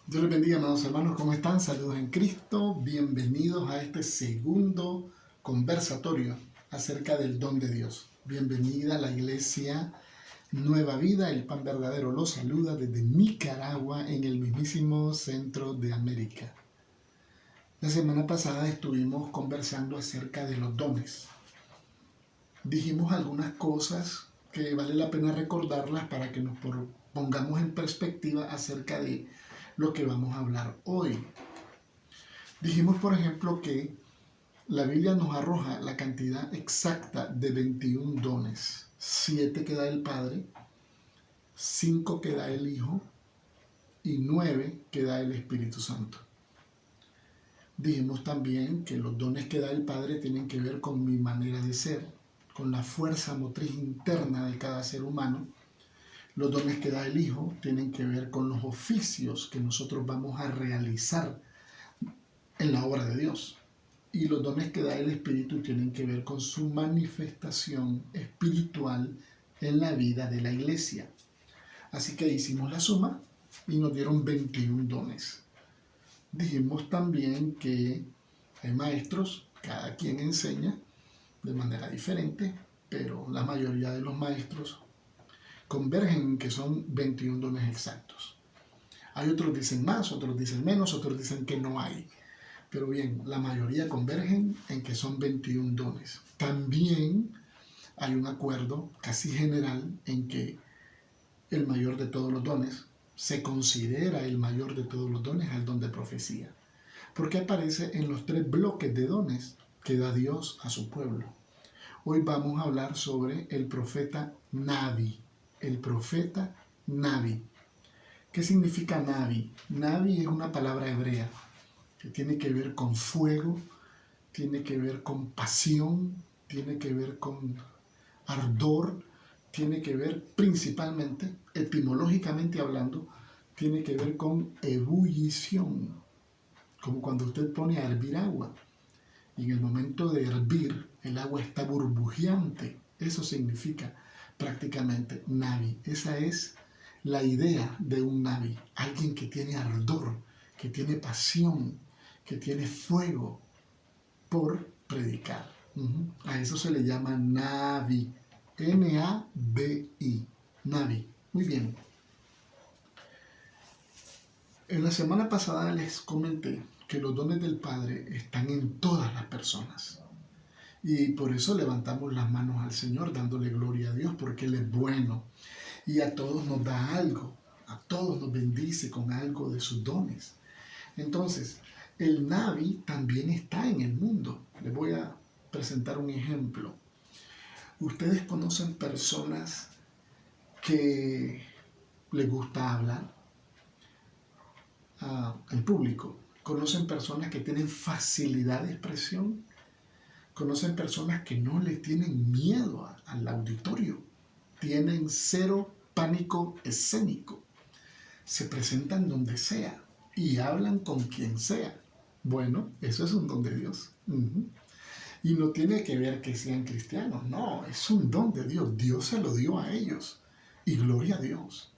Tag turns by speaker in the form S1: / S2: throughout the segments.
S1: Dios les bendiga, amados hermanos, ¿cómo están? Saludos en Cristo, bienvenidos a este segundo conversatorio acerca del don de Dios. Bienvenida a la iglesia Nueva Vida, el pan verdadero los saluda desde Nicaragua, en el mismísimo centro de América. La semana pasada estuvimos conversando acerca de los dones. Dijimos algunas cosas que vale la pena recordarlas para que nos pongamos en perspectiva acerca de lo que vamos a hablar hoy. Dijimos, por ejemplo, que la Biblia nos arroja la cantidad exacta de 21 dones. 7 que da el Padre, 5 que da el Hijo y 9 que da el Espíritu Santo. Dijimos también que los dones que da el Padre tienen que ver con mi manera de ser, con la fuerza motriz interna de cada ser humano. Los dones que da el Hijo tienen que ver con los oficios que nosotros vamos a realizar en la obra de Dios. Y los dones que da el Espíritu tienen que ver con su manifestación espiritual en la vida de la iglesia. Así que hicimos la suma y nos dieron 21 dones. Dijimos también que hay maestros, cada quien enseña de manera diferente, pero la mayoría de los maestros convergen en que son 21 dones exactos. Hay otros dicen más, otros dicen menos, otros dicen que no hay. Pero bien, la mayoría convergen en que son 21 dones. También hay un acuerdo casi general en que el mayor de todos los dones se considera el mayor de todos los dones al don de profecía, porque aparece en los 3 bloques de dones que da Dios a su pueblo. Hoy vamos a hablar sobre el profeta Navi. El profeta Navi. ¿Qué significa Navi? Navi es una palabra hebrea que tiene que ver con fuego, tiene que ver con pasión, tiene que ver con ardor, tiene que ver principalmente, etimológicamente hablando, tiene que ver con ebullición, como cuando usted pone a hervir agua. Y en el momento de hervir, el agua está burbujeante. Eso significa prácticamente Navi. Esa es la idea de un Navi. Alguien que tiene ardor, que tiene pasión, que tiene fuego por predicar. A eso se le llama Navi. N-A-V-I. Navi. Muy bien. En la semana pasada les comenté que los dones del Padre están en todas las personas. Y por eso levantamos las manos al Señor, dándole gloria a Dios, porque Él es bueno. Y a todos nos da algo. A todos nos bendice con algo de sus dones. Entonces, el Navi también está en el mundo. Les voy a presentar un ejemplo. Ustedes conocen personas que les gusta hablar en público. Conocen personas que tienen facilidad de expresión. Conocen personas que no le tienen miedo al auditorio. Tienen cero pánico escénico. Se presentan donde sea y hablan con quien sea. Bueno, eso es un don de Dios. Y no tiene que ver que sean cristianos, no, es un don de Dios. Dios se lo dio a ellos. Y gloria a Dios.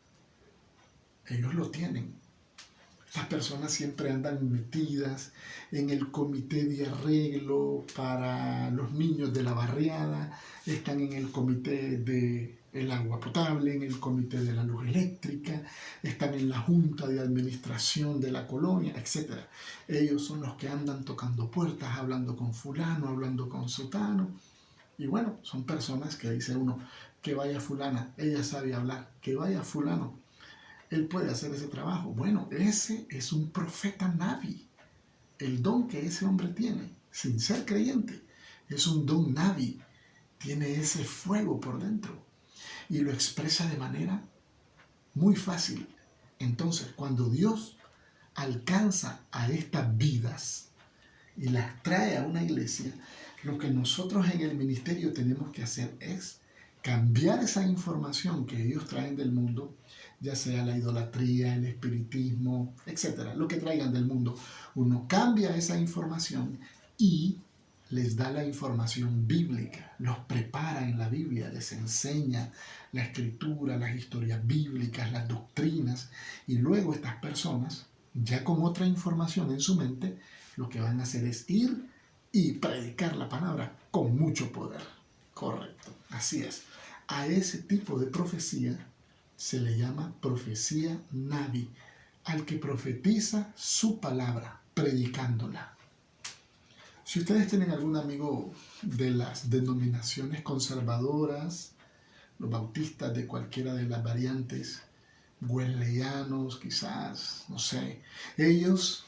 S1: Ellos lo tienen. Las personas siempre andan metidas en el comité de arreglo para los niños de la barriada, están en el comité del agua potable, en el comité de la luz eléctrica, están en la junta de administración de la colonia, etc. Ellos son los que andan tocando puertas, hablando con fulano, hablando con sutano. Y bueno, son personas que dice uno, que vaya fulana, ella sabe hablar, que vaya fulano, él puede hacer ese trabajo. Bueno, ese es un profeta Navi. El don que ese hombre tiene, sin ser creyente, es un don Navi. Tiene ese fuego por dentro y lo expresa de manera muy fácil. Entonces, cuando Dios alcanza a estas vidas y las trae a una iglesia, lo que nosotros en el ministerio tenemos que hacer es cambiar esa información que ellos traen del mundo, ya sea la idolatría, el espiritismo, etcétera, lo que traigan del mundo. Uno cambia esa información y les da la información bíblica, los prepara en la Biblia, les enseña la escritura, las historias bíblicas, las doctrinas, y luego estas personas Ya con otra información en su mente, lo que van a hacer es ir y predicar la palabra con mucho poder. Correcto, así es. A ese tipo de profecía se le llama profecía Navi, al que profetiza su palabra, predicándola. Si ustedes tienen algún amigo de las denominaciones conservadoras, los bautistas de cualquiera de las variantes, wesleyanos quizás, no sé, ellos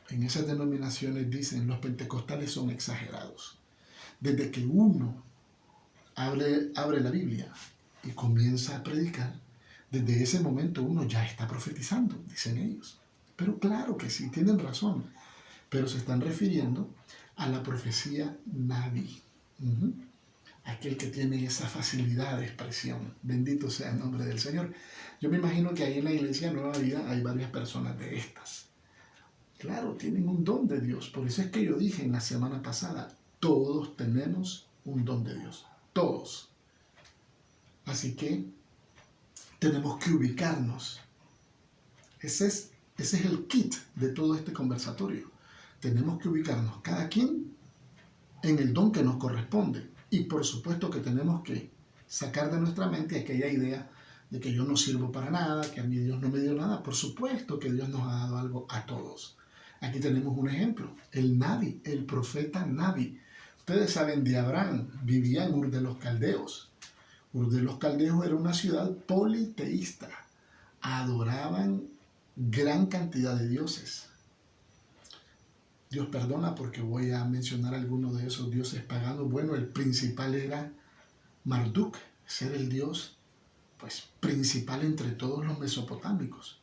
S1: en esas denominaciones dicen los pentecostales son exagerados. Desde que uno abre la Biblia y comienza a predicar, desde ese momento uno ya está profetizando, dicen ellos. Pero claro que sí, tienen razón, pero se están refiriendo a la profecía Navi. Aquel que tiene esa facilidad de expresión. Bendito sea el nombre del Señor. Yo me imagino que ahí en la iglesia Nueva Vida hay varias personas de estas. Claro, tienen un don de Dios. Por eso es que yo dije en la semana pasada, todos tenemos un don de Dios. Todos. Así que tenemos que ubicarnos. Ese es el kit de todo este conversatorio. Tenemos que ubicarnos cada quien en el don que nos corresponde. Y por supuesto que tenemos que sacar de nuestra mente aquella idea de que yo no sirvo para nada, que a mí Dios no me dio nada. Por supuesto que Dios nos ha dado algo a todos. Aquí tenemos un ejemplo, el Navi, el profeta Navi. Ustedes saben de Abraham, vivía en Ur de los Caldeos. Ur de los Caldeos era una ciudad politeísta. Adoraban gran cantidad de dioses. Dios perdona porque voy a mencionar algunos de esos dioses paganos. Bueno, el principal era Marduk, ser el dios principal entre todos los mesopotámicos.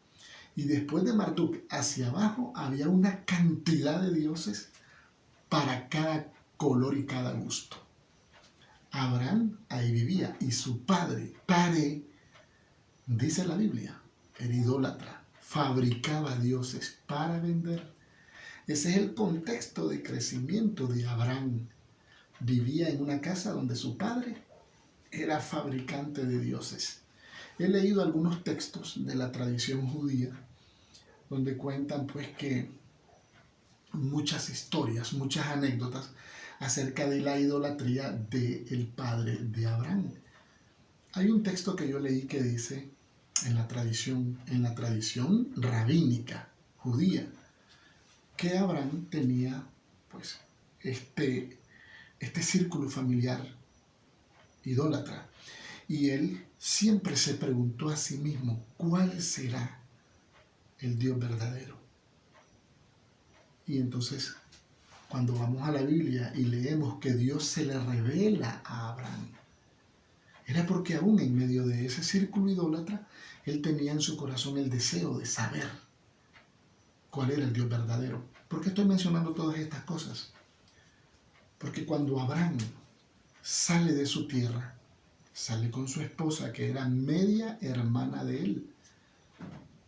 S1: Y después de Marduk hacia abajo había una cantidad de dioses para cada color y cada gusto. Abraham ahí vivía y su padre, Tare, dice la Biblia, era idólatra, fabricaba dioses para vender. Ese es el contexto de crecimiento de Abraham. Vivía en una casa donde su padre era fabricante de dioses. He leído algunos textos de la tradición judía donde cuentan que muchas historias, muchas anécdotas acerca de la idolatría del padre de Abraham. Hay un texto que yo leí que dice en la tradición rabínica judía, que Abraham tenía este círculo familiar idólatra, y él siempre se preguntó a sí mismo, ¿cuál será el Dios verdadero? Y entonces, cuando vamos a la Biblia y leemos que Dios se le revela a Abraham, era porque aún en medio de ese círculo idólatra, él tenía en su corazón el deseo de saber cuál era el Dios verdadero. ¿Por qué estoy mencionando todas estas cosas? Porque cuando Abraham sale de su tierra, sale con su esposa, que era media hermana de él.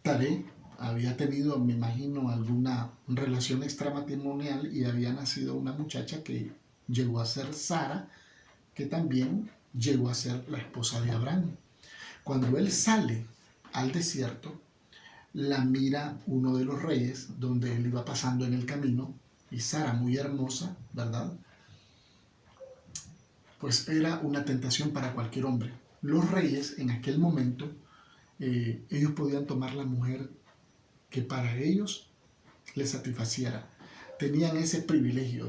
S1: Taré había tenido, me imagino, alguna relación extramatrimonial y había nacido una muchacha que llegó a ser Sara, que también llegó a ser la esposa de Abraham. Cuando él sale al desierto, la mira uno de los reyes, donde él iba pasando en el camino, y Sara, muy hermosa, ¿verdad? Pues era una tentación para cualquier hombre. Los reyes en aquel momento, ellos podían tomar la mujer que para ellos les satisfaciera. Tenían ese privilegio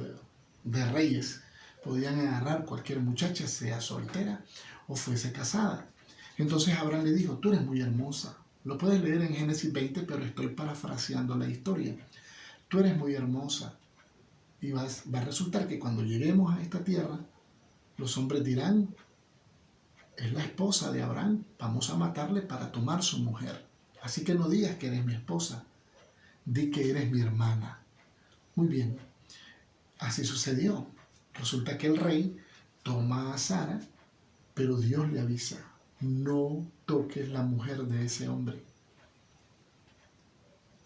S1: de reyes. Podían agarrar cualquier muchacha, sea soltera o fuese casada. Entonces Abraham le dijo, tú eres muy hermosa. Lo puedes leer en Génesis 20, pero estoy parafraseando la historia. Tú eres muy hermosa. Y va a resultar que cuando lleguemos a esta tierra, los hombres dirán, es la esposa de Abraham, vamos a matarle para tomar su mujer. Así que no digas que eres mi esposa, di que eres mi hermana. Muy bien, así sucedió. Resulta que el rey toma a Sara, pero Dios le avisa, no toques la mujer de ese hombre,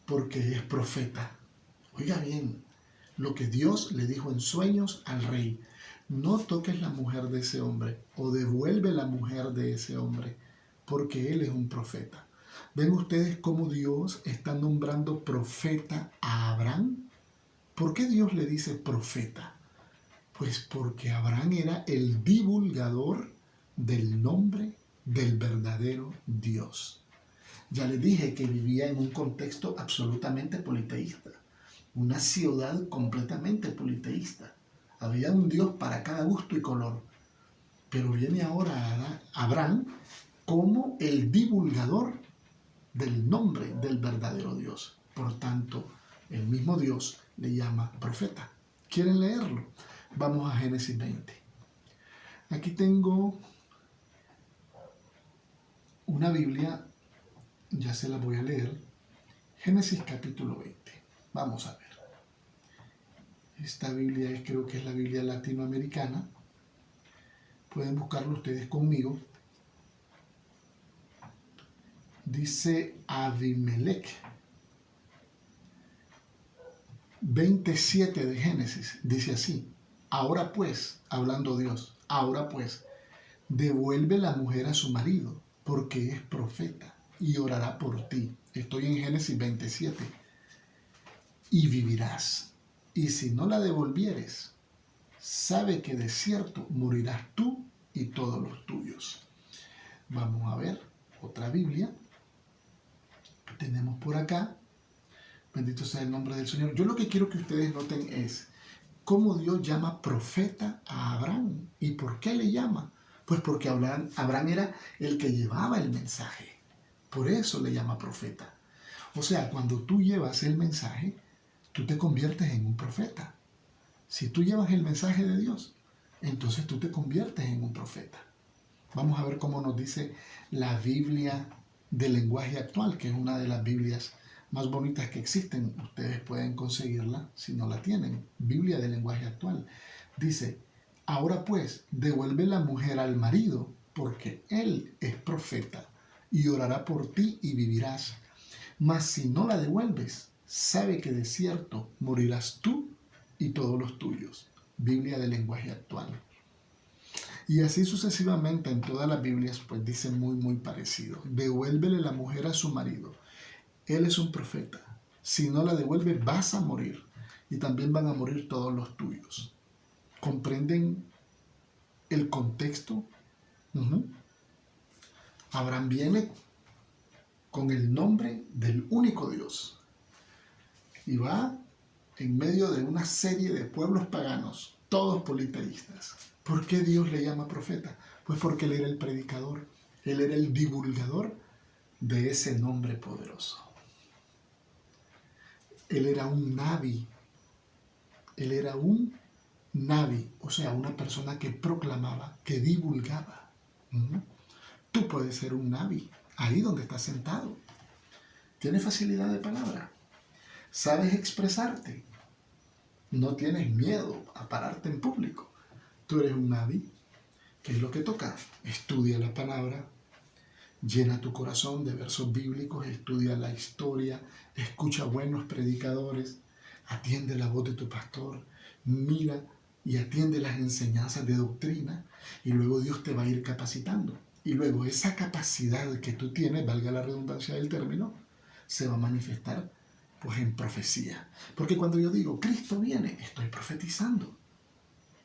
S1: porque es profeta. Oiga bien, lo que Dios le dijo en sueños al rey, no toques la mujer de ese hombre o devuelve la mujer de ese hombre, porque él es un profeta. ¿Ven ustedes cómo Dios está nombrando profeta a Abraham? ¿Por qué Dios le dice profeta? Pues porque Abraham era el divulgador del nombre del verdadero Dios. Ya les dije que vivía en un contexto absolutamente politeísta, una ciudad completamente politeísta. Había un Dios para cada gusto y color. Pero viene ahora Abraham como el divulgador del nombre del verdadero Dios. Por tanto, el mismo Dios le llama profeta. ¿Quieren leerlo? Vamos a Génesis 20. Aquí tengo una Biblia, ya se la voy a leer. Génesis capítulo 20. Vamos a ver. Esta Biblia creo que es la Biblia latinoamericana. Pueden buscarlo ustedes conmigo. Dice Abimelech. 27 de Génesis. Dice así. Ahora pues, hablando Dios, ahora pues, devuelve la mujer a su marido, porque es profeta, y orará por ti. Estoy en Génesis 27. Y vivirás. Y si no la devolvieres, sabe que de cierto morirás tú y todos los tuyos. Vamos a ver otra Biblia que tenemos por acá. Bendito sea el nombre del Señor. Yo lo que quiero que ustedes noten es cómo Dios llama profeta a Abraham. ¿Y por qué le llama? Pues porque Abraham era el que llevaba el mensaje. Por eso le llama profeta. O sea, cuando tú llevas el mensaje, tú te conviertes en un profeta. Si tú llevas el mensaje de Dios, entonces tú te conviertes en un profeta. Vamos a ver cómo nos dice la Biblia del lenguaje actual, que es una de las Biblias más bonitas que existen. Ustedes pueden conseguirla si no la tienen. Biblia del lenguaje actual. Dice, ahora pues, devuelve la mujer al marido, porque él es profeta, y orará por ti y vivirás. Mas si no la devuelves, sabe que de cierto morirás tú y todos los tuyos. Biblia del lenguaje actual. Y así sucesivamente en todas las Biblias, pues dice muy parecido. Devuélvele la mujer a su marido. Él es un profeta. Si no la devuelve, vas a morir. Y también van a morir todos los tuyos. ¿Comprenden el contexto? Abraham viene con el nombre del único Dios. Y va en medio de una serie de pueblos paganos, todos politeístas. ¿Por qué Dios le llama profeta? Pues porque él era el predicador, él era el divulgador de ese nombre poderoso. Él era un nabi, o sea, una persona que proclamaba, que divulgaba. Tú puedes ser un nabi, ahí donde estás sentado. Tienes facilidad de palabra, sabes expresarte, no tienes miedo a pararte en público. Tú eres un nabi. ¿Qué es lo que toca? Estudia la palabra, llena tu corazón de versos bíblicos, estudia la historia, escucha buenos predicadores, atiende la voz de tu pastor, mira y atiende las enseñanzas de doctrina, y luego Dios te va a ir capacitando. Y luego esa capacidad que tú tienes, valga la redundancia del término, se va a manifestar pues en profecía. Porque cuando yo digo, Cristo viene, estoy profetizando.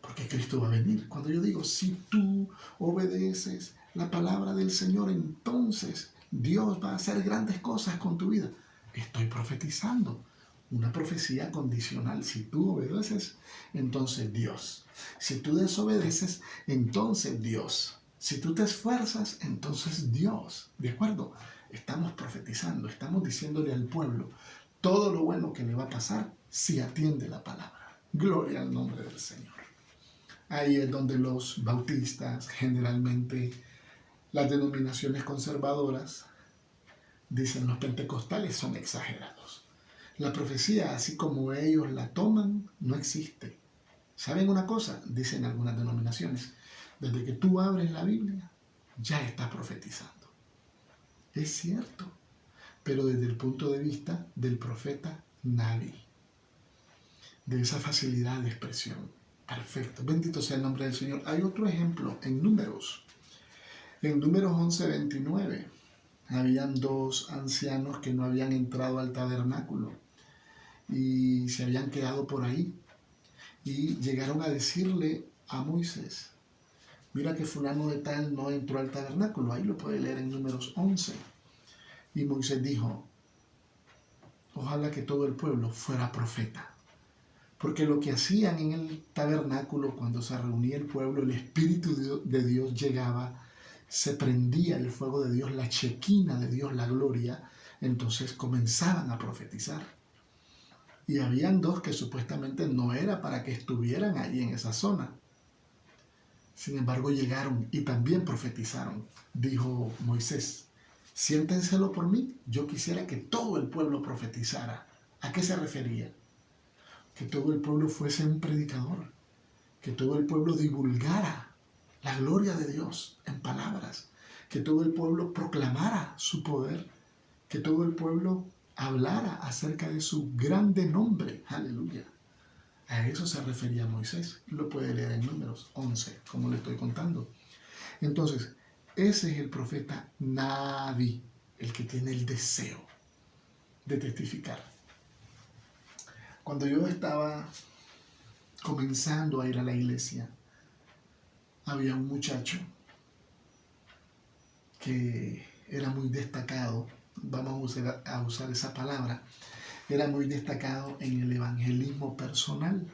S1: Porque Cristo va a venir. Cuando yo digo, si tú obedeces la palabra del Señor, entonces Dios va a hacer grandes cosas con tu vida. Estoy profetizando. Una profecía condicional. Si tú obedeces, entonces Dios. Si tú desobedeces, entonces Dios. Si tú te esfuerzas, entonces Dios. ¿De acuerdo? Estamos profetizando, estamos diciéndole al pueblo todo lo bueno que le va a pasar si atiende la palabra. Gloria al nombre del Señor. Ahí es donde los bautistas, generalmente las denominaciones conservadoras, dicen los pentecostales son exagerados. La profecía, así como ellos la toman, no existe. ¿Saben una cosa? Dicen algunas denominaciones. Desde que tú abres la Biblia, ya estás profetizando. Es cierto, pero desde el punto de vista del profeta Nabi, de esa facilidad de expresión. Perfecto, bendito sea el nombre del Señor. Hay otro ejemplo en Números 11:29. habían dos ancianos que no habían entrado al tabernáculo y se habían quedado por ahí. Y llegaron a decirle a Moisés, mira que fulano de tal no entró al tabernáculo. Ahí lo puede leer en Números 11. Y Moisés dijo, ojalá que todo el pueblo fuera profeta. Porque lo que hacían en el tabernáculo, cuando se reunía el pueblo, el Espíritu de Dios llegaba, se prendía el fuego de Dios, la chequina de Dios, la gloria, entonces comenzaban a profetizar. Y habían dos que supuestamente no era para que estuvieran ahí en esa zona. Sin embargo, llegaron y también profetizaron. Dijo Moisés, siéntenselo por mí, yo quisiera que todo el pueblo profetizara. ¿A qué se refería? Que todo el pueblo fuese un predicador, que todo el pueblo divulgara la gloria de Dios en palabras, que todo el pueblo proclamara su poder, que todo el pueblo hablara acerca de su grande nombre. Aleluya. A eso se refería Moisés. Lo puede leer en Números 11, como le estoy contando. Entonces, ese es el profeta Naví, el que tiene el deseo de testificar. Cuando yo estaba comenzando a ir a la iglesia, había un muchacho que era muy destacado, vamos a usar esa palabra, era muy destacado en el evangelismo personal.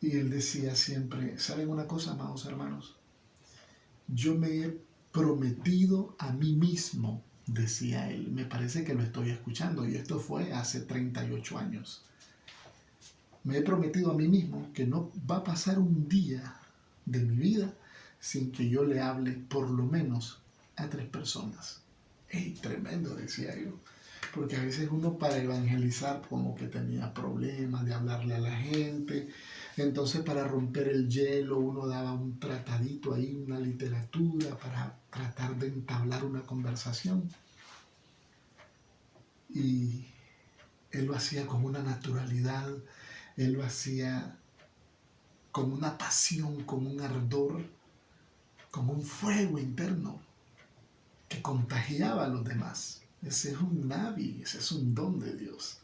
S1: Y él decía siempre, ¿saben una cosa, amados hermanos? Yo me he prometido a mí mismo, decía él, me parece que lo estoy escuchando, y esto fue hace 38 años. Me he prometido a mí mismo que no va a pasar un día de mi vida sin que yo le hable por lo menos a 3 personas. ¡Ey, tremendo!, decía yo. Porque a veces uno para evangelizar como que tenía problemas de hablarle a la gente. Entonces para romper el hielo uno daba un tratadito ahí, una literatura para tratar de entablar una conversación. Y él lo hacía con una naturalidad, él lo hacía con una pasión, con un ardor, con un fuego interno que contagiaba a los demás. Ese es un Naví, ese es un don de Dios.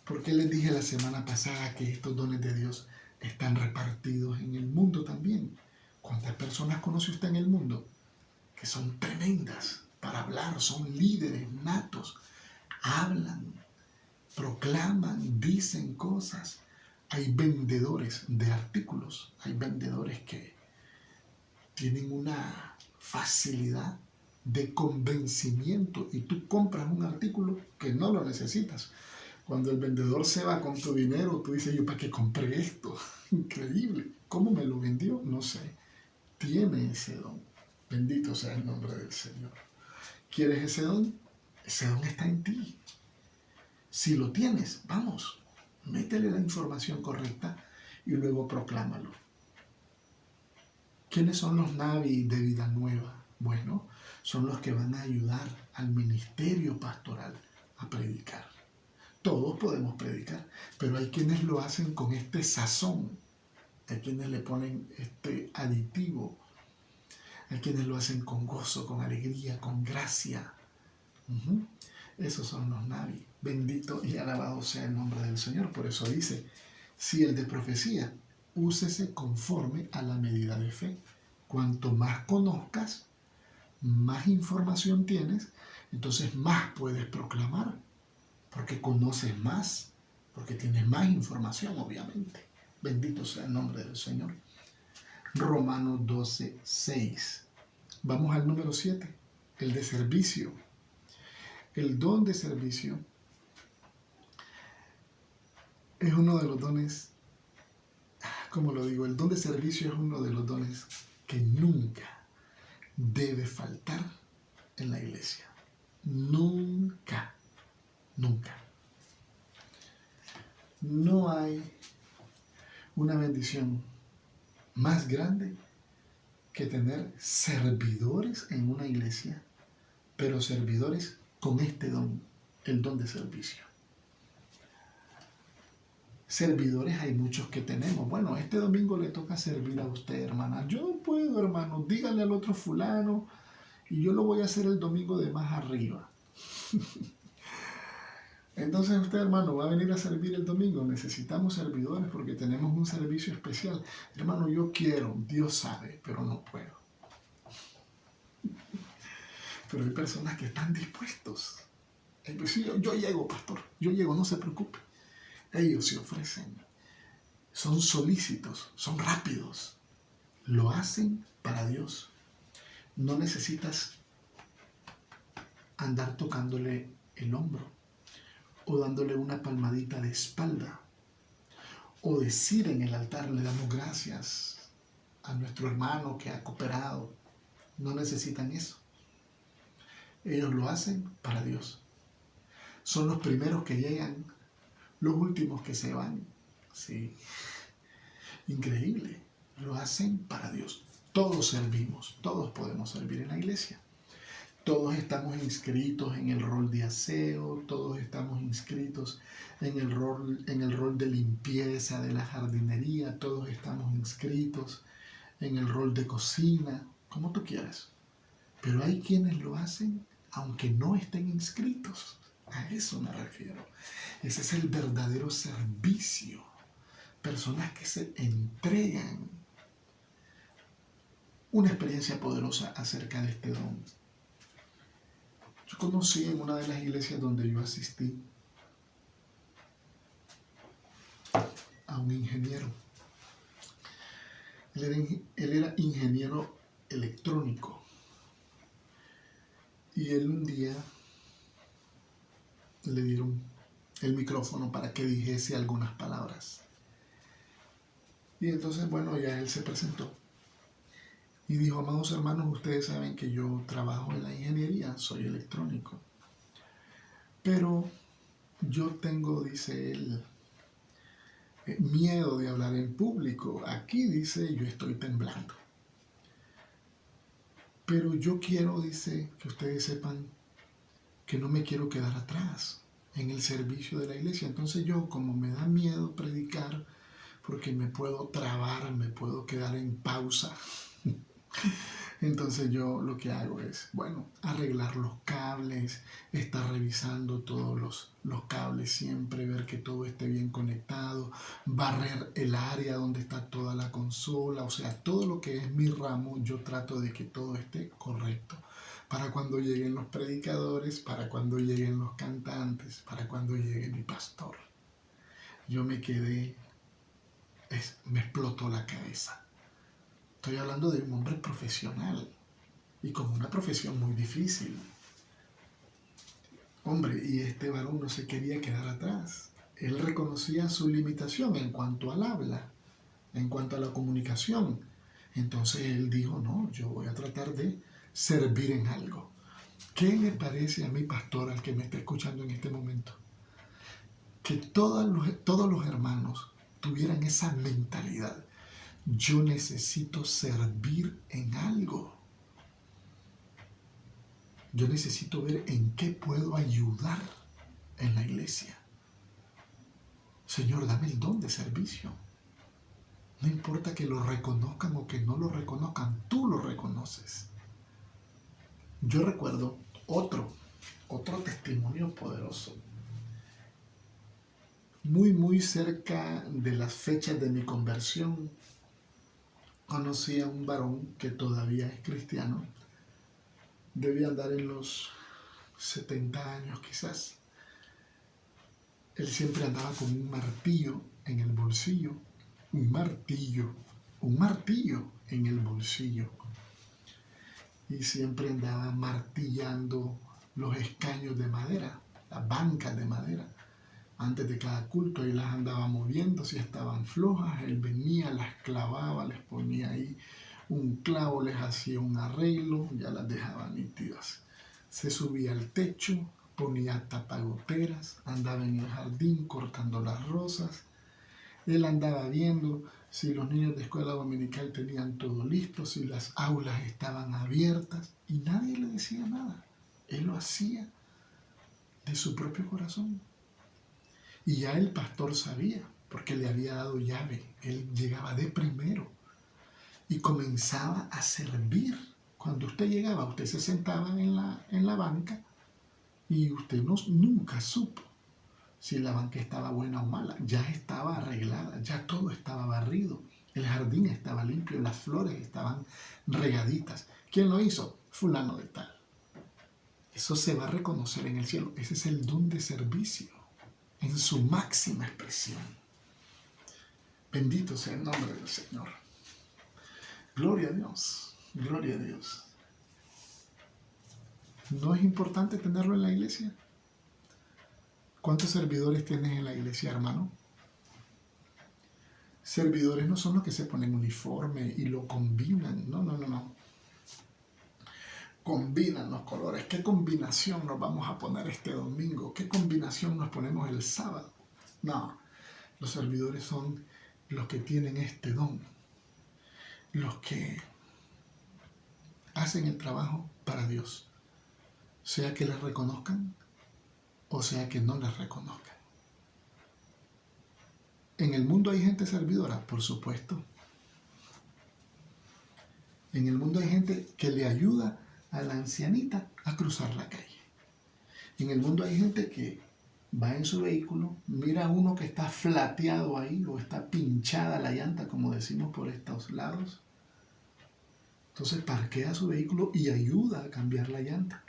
S1: Porque les dije la semana pasada que estos dones de Dios están repartidos en el mundo también. ¿Cuántas personas conoce usted en el mundo que son tremendas para hablar, son líderes natos, hablan, proclaman, dicen cosas? Hay vendedores de artículos, hay vendedores que tienen una facilidad de convencimiento y tú compras un artículo que no lo necesitas. Cuando el vendedor se va con tu dinero, tú dices, yo para qué compré esto. Increíble. ¿Cómo me lo vendió? No sé. Tiene ese don. Bendito sea el nombre del Señor. ¿Quieres ese don? Ese don está en ti. Si lo tienes, vamos, métele la información correcta y luego proclámalo. ¿Quiénes son los Naví de Vida Nueva? Bueno, son los que van a ayudar al ministerio pastoral a predicar. Todos podemos predicar, pero hay quienes lo hacen con este sazón, hay quienes le ponen este aditivo, hay quienes lo hacen con gozo, con alegría, con gracia. Esos son los Naví. Bendito y alabado sea el nombre del Señor. Por eso dice, si el de profecía, úsese conforme a la medida de fe. Cuanto más conozcas, más información tienes, entonces más puedes proclamar, porque conoces más, porque tienes más información, obviamente. Bendito sea el nombre del Señor. Romanos 12, 6. Vamos al número 7, el de servicio. El don de servicio es uno de los dones, como lo digo, el don de servicio es uno de los dones que nunca debe faltar en la iglesia. Nunca, nunca. No hay una bendición más grande que tener servidores en una iglesia, pero servidores con este don, el don de servicio. Servidores hay muchos que tenemos. Bueno, este domingo le toca servir a usted, hermana. Yo no puedo, hermano. Dígale al otro fulano y yo lo voy a hacer el domingo de más arriba. Entonces usted, hermano, va a venir a servir el domingo. Necesitamos servidores porque tenemos un servicio especial. Hermano, yo quiero, Dios sabe, pero no puedo. Pero hay personas que están dispuestos. Pues sí, yo llego, pastor, yo llego, no se preocupe. Ellos se ofrecen, son solícitos, son rápidos, lo hacen para Dios. No necesitas andar tocándole el hombro o dándole una palmadita de espalda o decir en el altar le damos gracias a nuestro hermano que ha cooperado. No necesitan eso. Ellos lo hacen para Dios. Son los primeros que llegan, los últimos que se van. Sí. Increíble. Lo hacen para Dios. Todos servimos, todos podemos servir en la iglesia. Todos estamos inscritos en el rol de aseo, todos estamos inscritos en el rol de limpieza de la jardinería, todos estamos inscritos en el rol de cocina, como tú quieras. Pero hay quienes lo hacen aunque no estén inscritos. A eso me refiero. Ese es el verdadero servicio. Personas que se entregan. Una experiencia poderosa acerca de este don. Yo conocí en una de las iglesias donde yo asistí a un ingeniero. Él era ingeniero electrónico. Y él un día le dieron el micrófono para que dijese algunas palabras. Y entonces, bueno, ya él se presentó. Y dijo, amados hermanos, ustedes saben que yo trabajo en la ingeniería, soy electrónico. Pero yo tengo, dice él, miedo de hablar en público. Aquí, dice, yo estoy temblando. Pero yo quiero, dice, que ustedes sepan que no me quiero quedar atrás en el servicio de la iglesia. Entonces yo, como me da miedo predicar, porque me puedo trabar, me puedo quedar en pausa. Entonces yo lo que hago es, bueno, arreglar los cables, estar revisando todos los cables siempre, ver que todo esté bien conectado, barrer el área donde está toda la consola, o sea, todo lo que es mi ramo, yo trato de que todo esté correcto. Para cuando lleguen los predicadores, para cuando lleguen los cantantes, para cuando llegue mi pastor. Yo me quedé, me explotó la cabeza. Estoy hablando de un hombre profesional y con una profesión muy difícil. Hombre, y este varón no se quería quedar atrás. Él reconocía su limitación en cuanto al habla, en cuanto a la comunicación. Entonces él dijo, no, yo voy a tratar de servir en algo. ¿Qué le parece a mi pastor, al que me está escuchando en este momento? Que todos los hermanos tuvieran esa mentalidad. Yo necesito servir en algo. Yo necesito ver en qué puedo ayudar en la iglesia. Señor, dame el don de servicio. No importa que lo reconozcan o que no lo reconozcan, tú lo reconoces. Yo recuerdo otro testimonio poderoso. Muy cerca de las fechas de mi conversión, conocí a un varón que todavía es cristiano. Debía andar en los 70 años quizás. Él siempre andaba con un martillo en el bolsillo. Un martillo en el bolsillo. Y siempre andaba martillando los escaños de madera, las bancas de madera. Antes de cada culto, él las andaba moviendo, si estaban flojas, él venía, las clavaba, les ponía ahí un clavo, les hacía un arreglo, ya las dejaba nítidas. Se subía al techo, ponía tapagoteras, andaba en el jardín cortando las rosas. Él andaba viendo si los niños de escuela dominical tenían todo listo, si las aulas estaban abiertas, y nadie le decía nada. Él lo hacía de su propio corazón. Y ya el pastor sabía, porque le había dado llave. Él llegaba de primero y comenzaba a servir Cuando usted llegaba, usted se sentaba en la banca y usted nunca supo si la banca estaba buena o mala. Ya estaba arreglada, ya todo estaba barrido. El jardín estaba limpio, las flores estaban regaditas. ¿Quién lo hizo? Fulano de tal. Eso se va a reconocer en el cielo. Ese es el don de servicio en su máxima expresión. Bendito sea el nombre del Señor. Gloria a Dios, gloria a Dios. ¿No es importante tenerlo en la iglesia? ¿Cuántos servidores tienes en la iglesia, hermano? Servidores no son los que se ponen uniforme y lo combinan. No. Combinan los colores. ¿Qué combinación nos vamos a poner este domingo? ¿Qué combinación nos ponemos el sábado? No, los servidores son los que tienen este don. Los que hacen el trabajo para Dios. Sea que les reconozcan o sea que no les reconozcan. ¿En el mundo hay gente servidora? Por supuesto. En el mundo hay gente que le ayuda a la ancianita a cruzar la calle. En el mundo hay gente que va en su vehículo, mira a uno que está flateado ahí o está pinchada la llanta, como decimos por estos lados. Entonces parquea su vehículo y ayuda a cambiar la llanta.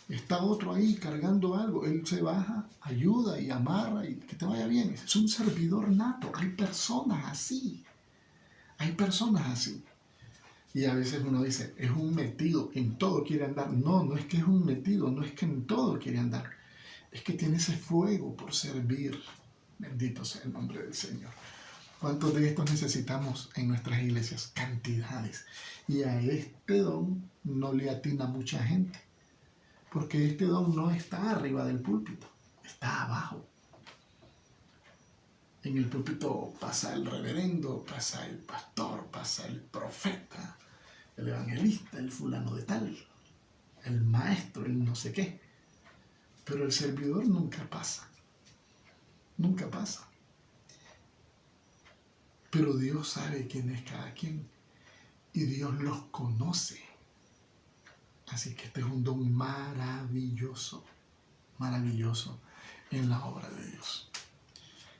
S1: Está otro ahí cargando algo, él se baja, ayuda y amarra y que te vaya bien. Es un servidor nato. Hay personas así. Hay personas así. Y a veces uno dice, es un metido, en todo quiere andar. No, no es que es un metido, no es que en todo quiere andar. Es que tiene ese fuego por servir. Bendito sea el nombre del Señor. ¿Cuántos de estos necesitamos en nuestras iglesias? Cantidades. Y a este don no le atina mucha gente. Porque este don no está arriba del púlpito, está abajo. En el púlpito pasa el reverendo, pasa el pastor, pasa el profeta, el evangelista, el fulano de tal, el maestro, el no sé qué. Pero el servidor nunca pasa. Nunca pasa. Pero Dios sabe quién es cada quien. Y Dios los conoce. Así que este es un don maravilloso. Maravilloso en la obra de Dios.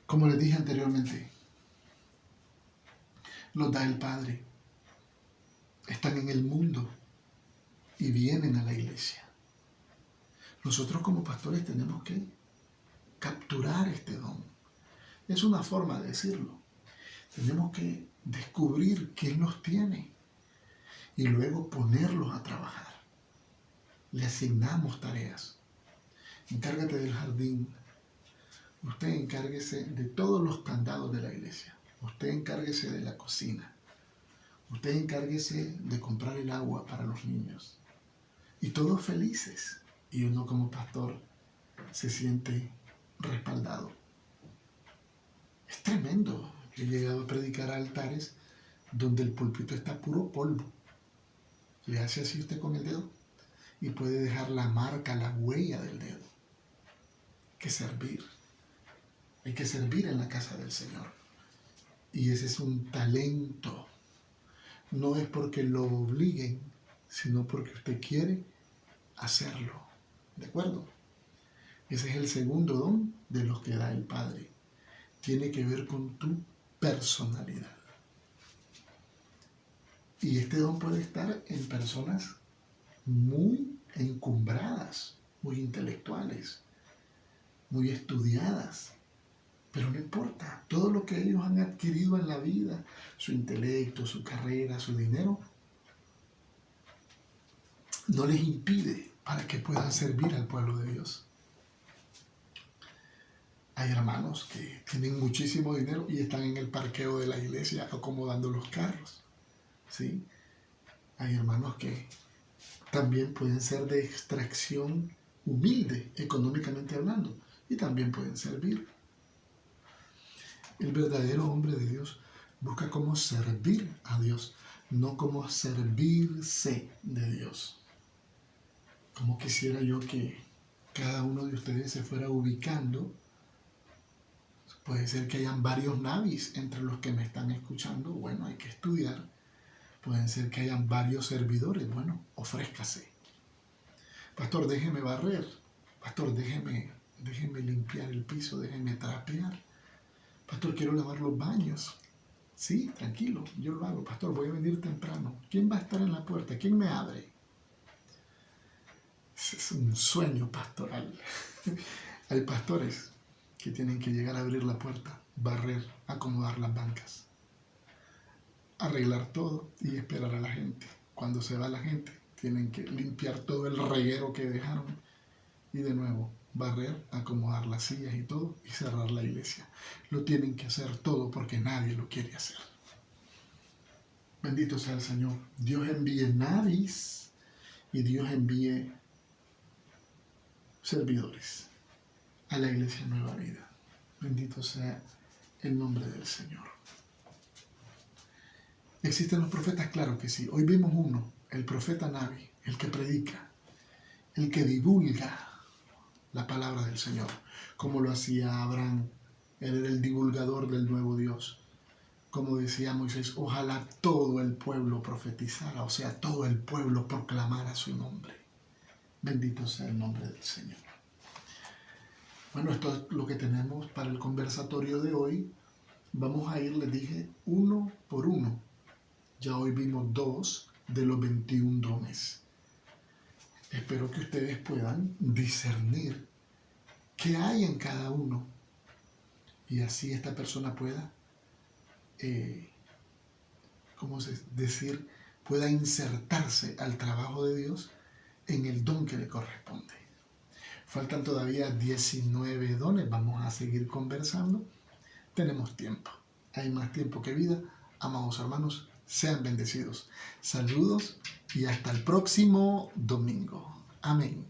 S1: Como les dije anteriormente, los da el Padre. Están en el mundo y vienen a la iglesia. Nosotros como pastores tenemos que capturar este don. Es una forma de decirlo. Tenemos que descubrir quién los tiene y luego ponerlos a trabajar. Le asignamos tareas. Encárgate del jardín. Usted encárguese de todos los candados de la iglesia. Usted encárguese de la cocina. Usted encárguese de comprar el agua para los niños. Y todos felices. Y uno como pastor se siente respaldado. Es tremendo. He llegado a predicar a altares donde el púlpito está puro polvo. Le hace así usted con el dedo y puede dejar la marca, la huella del dedo. Hay que servir. Hay que servir en la casa del Señor. Y ese es un talento. No es porque lo obliguen, sino porque usted quiere hacerlo. ¿De acuerdo? Ese es el segundo don de los que da el Padre. Tiene que ver con tu personalidad. Y este don puede estar en personas muy encumbradas, muy intelectuales, muy estudiadas. Pero no importa, todo lo que ellos han adquirido en la vida, su intelecto, su carrera, su dinero, no les impide para que puedan servir al pueblo de Dios. Hay hermanos que tienen muchísimo dinero y están en el parqueo de la iglesia acomodando los carros. ¿Sí? Hay hermanos que también pueden ser de extracción humilde, económicamente hablando, y también pueden servir. El verdadero hombre de Dios busca cómo servir a Dios, no cómo servirse de Dios. Como quisiera yo que cada uno de ustedes se fuera ubicando. Puede ser que hayan varios navis entre los que me están escuchando. Bueno, hay que estudiar Pueden ser que hayan varios servidores. Bueno, ofrézcase. Pastor, déjeme barrer. Pastor, déjeme limpiar el piso, déjeme trapear. Pastor, quiero lavar los baños. Sí, tranquilo, yo lo hago. Pastor, voy a venir temprano. ¿Quién va a estar en la puerta? ¿Quién me abre? Ese es un sueño pastoral. Hay pastores que tienen que llegar a abrir la puerta, barrer, acomodar las bancas, arreglar todo y esperar a la gente. Cuando se va la gente, tienen que limpiar todo el reguero que dejaron y de nuevo barrer, acomodar las sillas y todo y cerrar la iglesia. Lo tienen que hacer todo porque nadie lo quiere hacer. Bendito sea el Señor. Dios envíe navis y Dios envíe servidores a la iglesia Nueva Vida. Bendito sea el nombre del Señor. ¿Existen los profetas? Claro que sí. Hoy vimos uno, el profeta Navi, el que predica, el que divulga la palabra del Señor, como lo hacía Abraham. Él era el divulgador del nuevo Dios. Como decía Moisés, ojalá todo el pueblo profetizara, o sea, todo el pueblo proclamara su nombre. Bendito sea el nombre del Señor. Bueno, esto es lo que tenemos para el conversatorio de hoy. Vamos a ir, les dije, uno por uno. Ya hoy vimos 2 de los 21 dones. Espero que ustedes puedan discernir qué hay en cada uno. Y así esta persona pueda, pueda insertarse al trabajo de Dios en el don que le corresponde. Faltan todavía 19 dones, vamos a seguir conversando. Tenemos tiempo, hay más tiempo que vida. Amados hermanos, sean bendecidos. Saludos y hasta el próximo domingo. Amén.